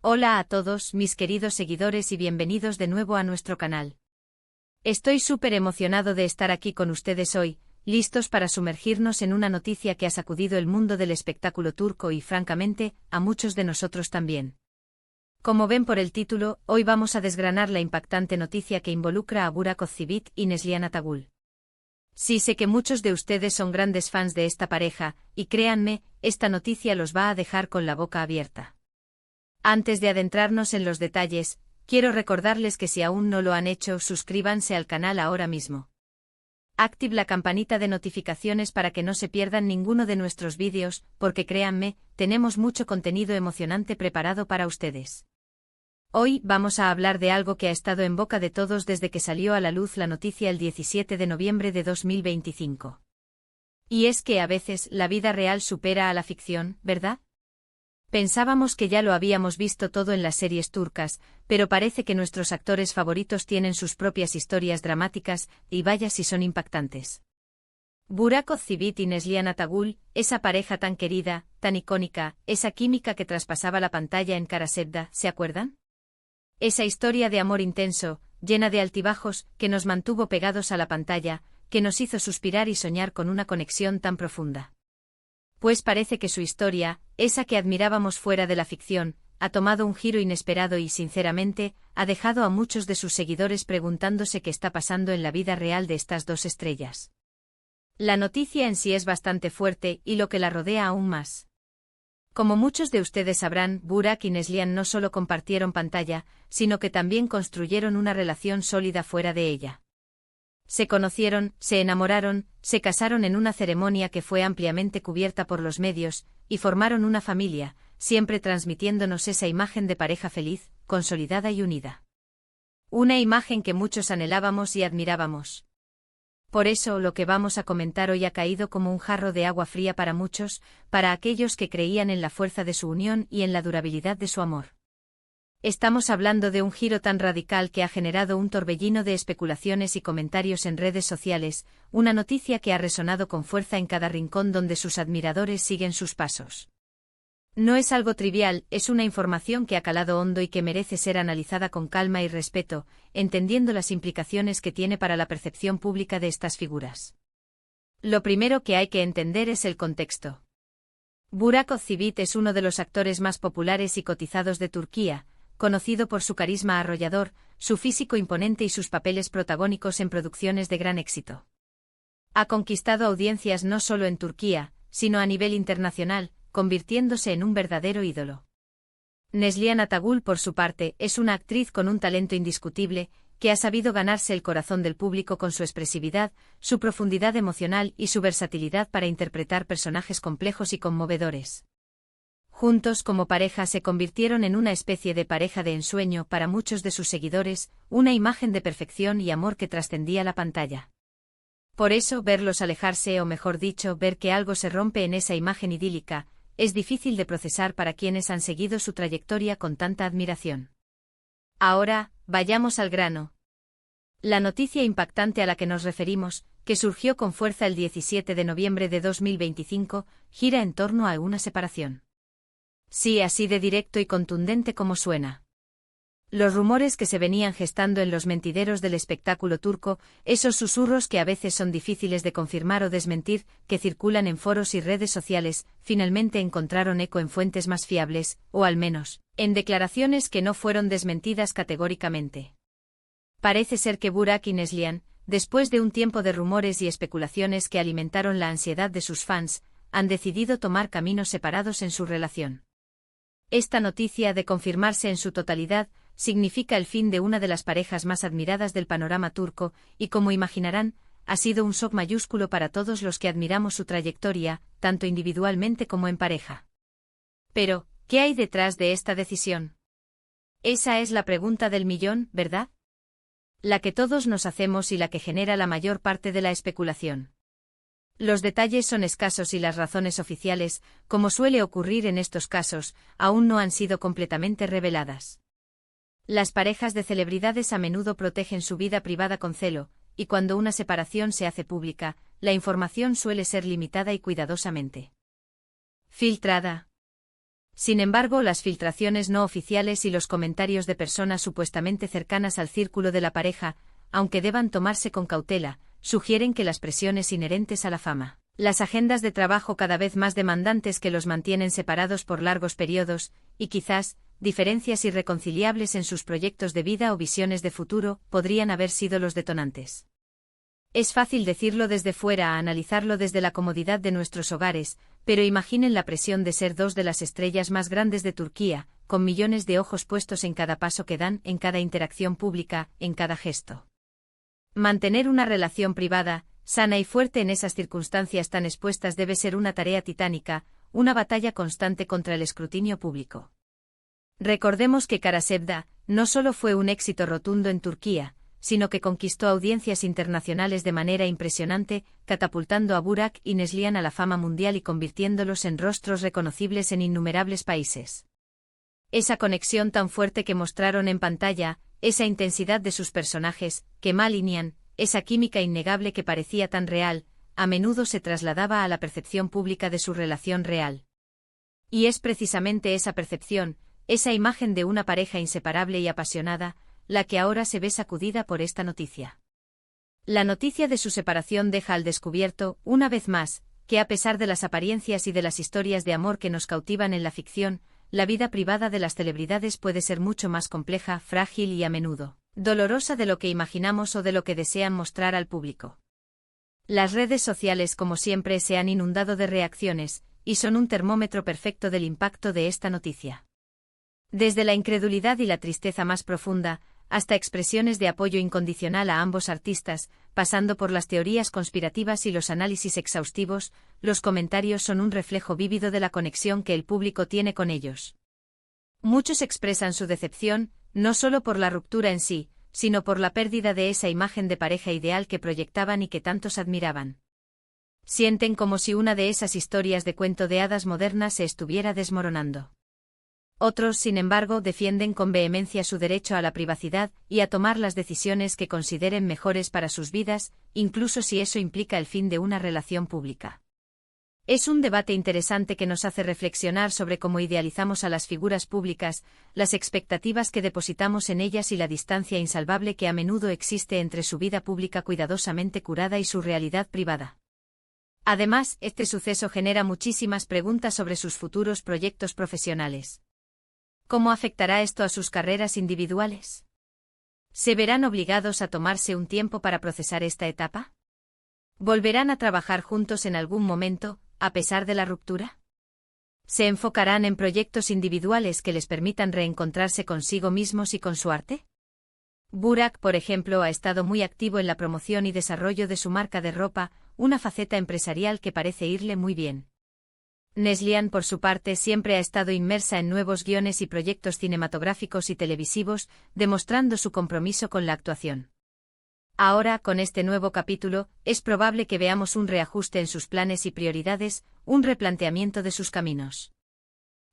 Hola a todos mis queridos seguidores y bienvenidos de nuevo a nuestro canal. Estoy súper emocionado de estar aquí con ustedes hoy, listos para sumergirnos en una noticia que ha sacudido el mundo del espectáculo turco y francamente, a muchos de nosotros también. Como ven por el título, hoy vamos a desgranar la impactante noticia que involucra a Burak Özçivit y Neslihan Atagül. Sí, sé que muchos de ustedes son grandes fans de esta pareja, y créanme, esta noticia los va a dejar con la boca abierta. Antes de adentrarnos en los detalles, quiero recordarles que si aún no lo han hecho, suscríbanse al canal ahora mismo. Active la campanita de notificaciones para que no se pierdan ninguno de nuestros vídeos, porque créanme, tenemos mucho contenido emocionante preparado para ustedes. Hoy vamos a hablar de algo que ha estado en boca de todos desde que salió a la luz la noticia el 17 de noviembre de 2025. Y es que a veces la vida real supera a la ficción, ¿verdad? Pensábamos que ya lo habíamos visto todo en las series turcas, pero parece que nuestros actores favoritos tienen sus propias historias dramáticas, y vaya si son impactantes. Burak Özçivit y Neslihan Atagül, esa pareja tan querida, tan icónica, esa química que traspasaba la pantalla en Karasedda, ¿se acuerdan? Esa historia de amor intenso, llena de altibajos, que nos mantuvo pegados a la pantalla, que nos hizo suspirar y soñar con una conexión tan profunda. Pues parece que su historia, esa que admirábamos fuera de la ficción, ha tomado un giro inesperado y sinceramente, ha dejado a muchos de sus seguidores preguntándose qué está pasando en la vida real de estas dos estrellas. La noticia en sí es bastante fuerte y lo que la rodea aún más. Como muchos de ustedes sabrán, Burak y Neslihan no solo compartieron pantalla, sino que también construyeron una relación sólida fuera de ella. Se conocieron, se enamoraron, se casaron en una ceremonia que fue ampliamente cubierta por los medios, y formaron una familia, siempre transmitiéndonos esa imagen de pareja feliz, consolidada y unida. Una imagen que muchos anhelábamos y admirábamos. Por eso lo que vamos a comentar hoy ha caído como un jarro de agua fría para muchos, para aquellos que creían en la fuerza de su unión y en la durabilidad de su amor. Estamos hablando de un giro tan radical que ha generado un torbellino de especulaciones y comentarios en redes sociales, una noticia que ha resonado con fuerza en cada rincón donde sus admiradores siguen sus pasos. No es algo trivial, es una información que ha calado hondo y que merece ser analizada con calma y respeto, entendiendo las implicaciones que tiene para la percepción pública de estas figuras. Lo primero que hay que entender es el contexto. Burak Özçivit es uno de los actores más populares y cotizados de Turquía, conocido por su carisma arrollador, su físico imponente y sus papeles protagónicos en producciones de gran éxito. Ha conquistado audiencias no solo en Turquía, sino a nivel internacional, convirtiéndose en un verdadero ídolo. Neslihan Atagül, por su parte, es una actriz con un talento indiscutible, que ha sabido ganarse el corazón del público con su expresividad, su profundidad emocional y su versatilidad para interpretar personajes complejos y conmovedores. Juntos como pareja se convirtieron en una especie de pareja de ensueño para muchos de sus seguidores, una imagen de perfección y amor que trascendía la pantalla. Por eso, verlos alejarse o mejor dicho, ver que algo se rompe en esa imagen idílica, es difícil de procesar para quienes han seguido su trayectoria con tanta admiración. Ahora, vayamos al grano. La noticia impactante a la que nos referimos, que surgió con fuerza el 17 de noviembre de 2025, gira en torno a una separación. Sí, así de directo y contundente como suena. Los rumores que se venían gestando en los mentideros del espectáculo turco, esos susurros que a veces son difíciles de confirmar o desmentir, que circulan en foros y redes sociales, finalmente encontraron eco en fuentes más fiables, o al menos, en declaraciones que no fueron desmentidas categóricamente. Parece ser que Burak y Neslihan, después de un tiempo de rumores y especulaciones que alimentaron la ansiedad de sus fans, han decidido tomar caminos separados en su relación. Esta noticia, de confirmarse en su totalidad, significa el fin de una de las parejas más admiradas del panorama turco, y como imaginarán, ha sido un shock mayúsculo para todos los que admiramos su trayectoria, tanto individualmente como en pareja. Pero, ¿qué hay detrás de esta decisión? Esa es la pregunta del millón, ¿verdad? La que todos nos hacemos y la que genera la mayor parte de la especulación. Los detalles son escasos y las razones oficiales, como suele ocurrir en estos casos, aún no han sido completamente reveladas. Las parejas de celebridades a menudo protegen su vida privada con celo, y cuando una separación se hace pública, la información suele ser limitada y cuidadosamente filtrada. Sin embargo, las filtraciones no oficiales y los comentarios de personas supuestamente cercanas al círculo de la pareja, aunque deban tomarse con cautela, sugieren que las presiones inherentes a la fama, las agendas de trabajo cada vez más demandantes que los mantienen separados por largos periodos, y quizás, diferencias irreconciliables en sus proyectos de vida o visiones de futuro, podrían haber sido los detonantes. Es fácil decirlo desde fuera, analizarlo desde la comodidad de nuestros hogares, pero imaginen la presión de ser dos de las estrellas más grandes de Turquía, con millones de ojos puestos en cada paso que dan, en cada interacción pública, en cada gesto. Mantener una relación privada, sana y fuerte en esas circunstancias tan expuestas debe ser una tarea titánica, una batalla constante contra el escrutinio público. Recordemos que Kara Sevda no solo fue un éxito rotundo en Turquía, sino que conquistó audiencias internacionales de manera impresionante, catapultando a Burak y Neslihan a la fama mundial y convirtiéndolos en rostros reconocibles en innumerables países. Esa conexión tan fuerte que mostraron en pantalla, esa intensidad de sus personajes, Kemal y Nihan, esa química innegable que parecía tan real, a menudo se trasladaba a la percepción pública de su relación real. Y es precisamente esa percepción, esa imagen de una pareja inseparable y apasionada, la que ahora se ve sacudida por esta noticia. La noticia de su separación deja al descubierto, una vez más, que a pesar de las apariencias y de las historias de amor que nos cautivan en la ficción, la vida privada de las celebridades puede ser mucho más compleja, frágil y a menudo dolorosa de lo que imaginamos o de lo que desean mostrar al público. Las redes sociales, como siempre, se han inundado de reacciones, y son un termómetro perfecto del impacto de esta noticia. Desde la incredulidad y la tristeza más profunda, hasta expresiones de apoyo incondicional a ambos artistas, pasando por las teorías conspirativas y los análisis exhaustivos, los comentarios son un reflejo vívido de la conexión que el público tiene con ellos. Muchos expresan su decepción, no solo por la ruptura en sí, sino por la pérdida de esa imagen de pareja ideal que proyectaban y que tantos admiraban. Sienten como si una de esas historias de cuento de hadas modernas se estuviera desmoronando. Otros, sin embargo, defienden con vehemencia su derecho a la privacidad y a tomar las decisiones que consideren mejores para sus vidas, incluso si eso implica el fin de una relación pública. Es un debate interesante que nos hace reflexionar sobre cómo idealizamos a las figuras públicas, las expectativas que depositamos en ellas y la distancia insalvable que a menudo existe entre su vida pública cuidadosamente curada y su realidad privada. Además, este suceso genera muchísimas preguntas sobre sus futuros proyectos profesionales. ¿Cómo afectará esto a sus carreras individuales? ¿Se verán obligados a tomarse un tiempo para procesar esta etapa? ¿Volverán a trabajar juntos en algún momento, a pesar de la ruptura? ¿Se enfocarán en proyectos individuales que les permitan reencontrarse consigo mismos y con su arte? Burak, por ejemplo, ha estado muy activo en la promoción y desarrollo de su marca de ropa, una faceta empresarial que parece irle muy bien. Neslihan, por su parte, siempre ha estado inmersa en nuevos guiones y proyectos cinematográficos y televisivos, demostrando su compromiso con la actuación. Ahora, con este nuevo capítulo, es probable que veamos un reajuste en sus planes y prioridades, un replanteamiento de sus caminos.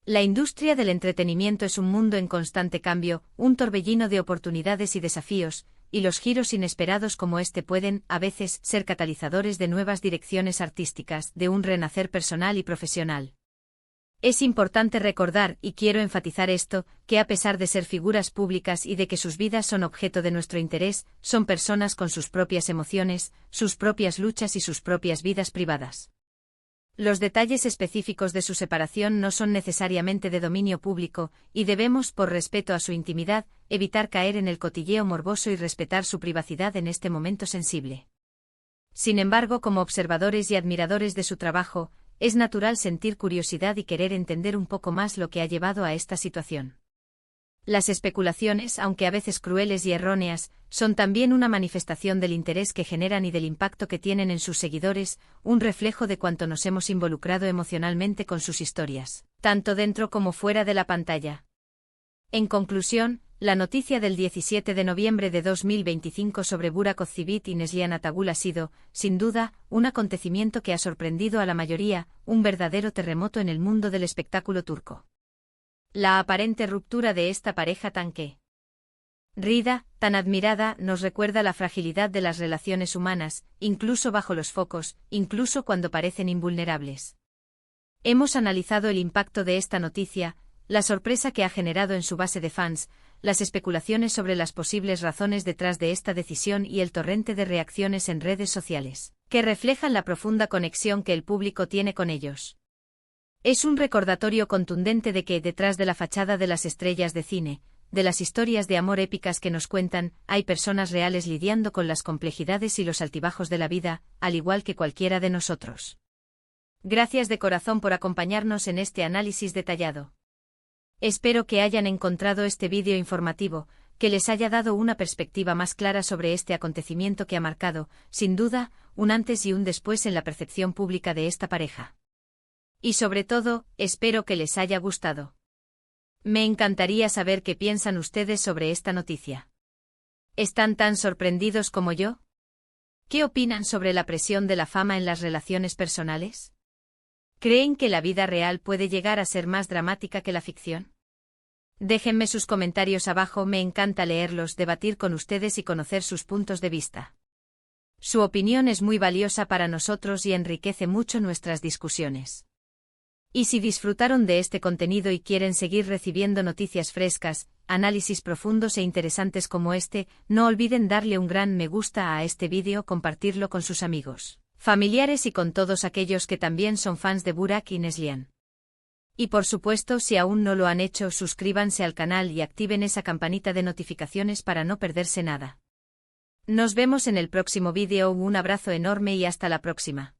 La industria del entretenimiento es un mundo en constante cambio, un torbellino de oportunidades y desafíos, y los giros inesperados como este pueden, a veces, ser catalizadores de nuevas direcciones artísticas, de un renacer personal y profesional. Es importante recordar, y quiero enfatizar esto, que a pesar de ser figuras públicas y de que sus vidas son objeto de nuestro interés, son personas con sus propias emociones, sus propias luchas y sus propias vidas privadas. Los detalles específicos de su separación no son necesariamente de dominio público, y debemos, por respeto a su intimidad, evitar caer en el cotilleo morboso y respetar su privacidad en este momento sensible. Sin embargo, como observadores y admiradores de su trabajo, es natural sentir curiosidad y querer entender un poco más lo que ha llevado a esta situación. Las especulaciones, aunque a veces crueles y erróneas, son también una manifestación del interés que generan y del impacto que tienen en sus seguidores, un reflejo de cuánto nos hemos involucrado emocionalmente con sus historias, tanto dentro como fuera de la pantalla. En conclusión, la noticia del 17 de noviembre de 2025 sobre Burak Özçivit y Neslihan Atagül ha sido, sin duda, un acontecimiento que ha sorprendido a la mayoría, un verdadero terremoto en el mundo del espectáculo turco. La aparente ruptura de esta pareja tan querida, tan admirada, nos recuerda la fragilidad de las relaciones humanas, incluso bajo los focos, incluso cuando parecen invulnerables. Hemos analizado el impacto de esta noticia, la sorpresa que ha generado en su base de fans, las especulaciones sobre las posibles razones detrás de esta decisión y el torrente de reacciones en redes sociales, que reflejan la profunda conexión que el público tiene con ellos. Es un recordatorio contundente de que, detrás de la fachada de las estrellas de cine, de las historias de amor épicas que nos cuentan, hay personas reales lidiando con las complejidades y los altibajos de la vida, al igual que cualquiera de nosotros. Gracias de corazón por acompañarnos en este análisis detallado. Espero que hayan encontrado este vídeo informativo, que les haya dado una perspectiva más clara sobre este acontecimiento que ha marcado, sin duda, un antes y un después en la percepción pública de esta pareja. Y sobre todo, espero que les haya gustado. Me encantaría saber qué piensan ustedes sobre esta noticia. ¿Están tan sorprendidos como yo? ¿Qué opinan sobre la presión de la fama en las relaciones personales? ¿Creen que la vida real puede llegar a ser más dramática que la ficción? Déjenme sus comentarios abajo, me encanta leerlos, debatir con ustedes y conocer sus puntos de vista. Su opinión es muy valiosa para nosotros y enriquece mucho nuestras discusiones. Y si disfrutaron de este contenido y quieren seguir recibiendo noticias frescas, análisis profundos e interesantes como este, no olviden darle un gran me gusta a este vídeo, compartirlo con sus amigos, familiares y con todos aquellos que también son fans de Burak y Neslihan. Y por supuesto, si aún no lo han hecho, suscríbanse al canal y activen esa campanita de notificaciones para no perderse nada. Nos vemos en el próximo vídeo, un abrazo enorme y hasta la próxima.